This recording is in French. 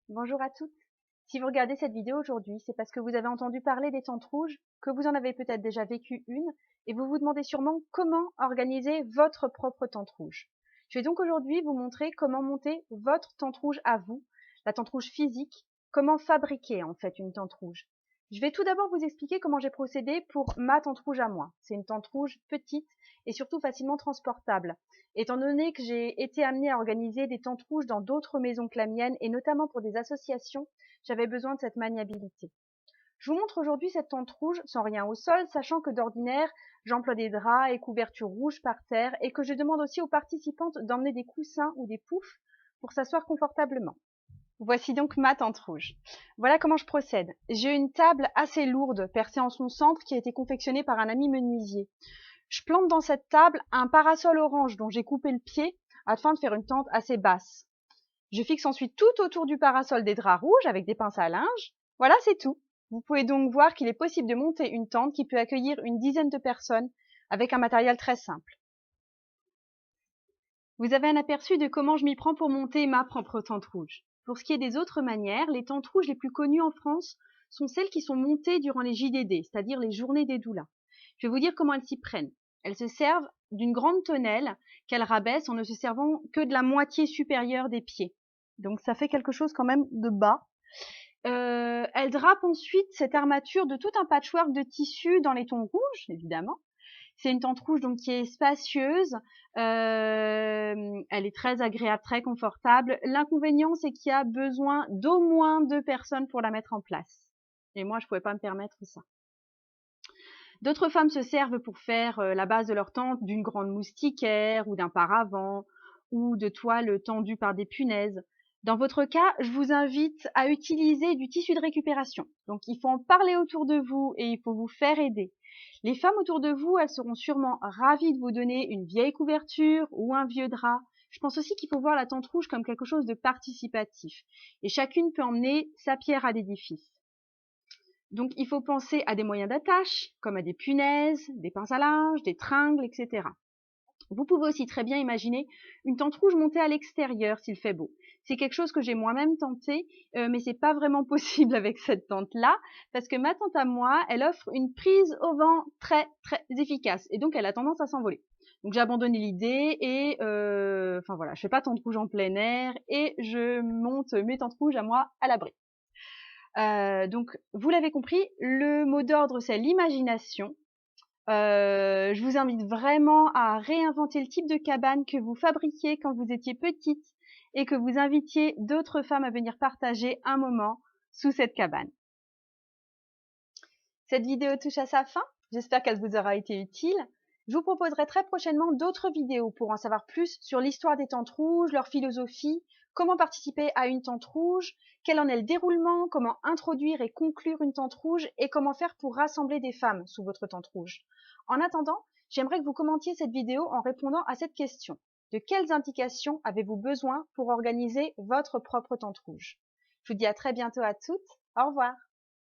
Bonjour à toutes. Si vous regardez cette vidéo aujourd'hui, c'est parce que vous avez entendu parler des tentes rouges, que vous en avez peut-être déjà vécu une, et vous vous demandez sûrement comment organiser votre propre tente rouge. Je vais donc aujourd'hui vous montrer comment monter votre tente rouge à vous, la tente rouge physique, comment fabriquer en fait une tente rouge. Je vais tout d'abord vous expliquer comment j'ai procédé pour ma tente rouge à moi. C'est une tente rouge petite et surtout facilement transportable. Étant donné que j'ai été amenée à organiser des tentes rouges dans d'autres maisons que la mienne, et notamment pour des associations, j'avais besoin de cette maniabilité. Je vous montre aujourd'hui cette tente rouge sans rien au sol, sachant que d'ordinaire, j'emploie des draps et couvertures rouges par terre et que je demande aussi aux participantes d'emmener des coussins ou des poufs pour s'asseoir confortablement. Voici donc ma tente rouge. Voilà comment je procède. J'ai une table assez lourde percée en son centre qui a été confectionnée par un ami menuisier. Je plante dans cette table un parasol orange dont j'ai coupé le pied afin de faire une tente assez basse. Je fixe ensuite tout autour du parasol des draps rouges avec des pinces à linge. Voilà, c'est tout. Vous pouvez donc voir qu'il est possible de monter une tente qui peut accueillir une dizaine de personnes avec un matériel très simple. Vous avez un aperçu de comment je m'y prends pour monter ma propre tente rouge. Pour ce qui est des autres manières, les tentes rouges les plus connues en France sont celles qui sont montées durant les JDD, c'est-à-dire les journées des doulas. Je vais vous dire comment elles s'y prennent. Elles se servent d'une grande tonnelle qu'elles rabaissent en ne se servant que de la moitié supérieure des pieds. Donc ça fait quelque chose quand même de bas. Elles drapent ensuite cette armature de tout un patchwork de tissus dans les tons rouges, évidemment. C'est une tente rouge donc qui est spacieuse, elle est très agréable, très confortable. L'inconvénient, c'est qu'il y a besoin d'au moins 2 personnes pour la mettre en place. Et moi, je ne pouvais pas me permettre ça. D'autres femmes se servent pour faire la base de leur tente d'une grande moustiquaire ou d'un paravent ou de toiles tendues par des punaises. Dans votre cas, je vous invite à utiliser du tissu de récupération. Donc, il faut en parler autour de vous et il faut vous faire aider. Les femmes autour de vous, elles seront sûrement ravies de vous donner une vieille couverture ou un vieux drap. Je pense aussi qu'il faut voir la tente rouge comme quelque chose de participatif. Et chacune peut emmener sa pierre à l'édifice. Donc, il faut penser à des moyens d'attache, comme à des punaises, des pinces à linge, des tringles, etc. Vous pouvez aussi très bien imaginer une tente rouge montée à l'extérieur s'il fait beau. C'est quelque chose que j'ai moi-même tenté, mais c'est pas vraiment possible avec cette tente-là, parce que ma tente à moi, elle offre une prise au vent très très efficace, et donc elle a tendance à s'envoler. Donc j'ai abandonné l'idée et enfin voilà, je fais pas tente rouge en plein air et je monte mes tentes rouges à moi à l'abri. Donc vous l'avez compris, le mot d'ordre c'est l'imagination. Je vous invite vraiment à réinventer le type de cabane que vous fabriquiez quand vous étiez petite et que vous invitiez d'autres femmes à venir partager un moment sous cette cabane. Cette vidéo touche à sa fin. J'espère qu'elle vous aura été utile. Je vous proposerai très prochainement d'autres vidéos pour en savoir plus sur l'histoire des tentes rouges, leur philosophie, comment participer à une tente rouge, quel en est le déroulement, comment introduire et conclure une tente rouge et comment faire pour rassembler des femmes sous votre tente rouge. En attendant, j'aimerais que vous commentiez cette vidéo en répondant à cette question. De quelles indications avez-vous besoin pour organiser votre propre tente rouge? Je vous dis à très bientôt à toutes. Au revoir.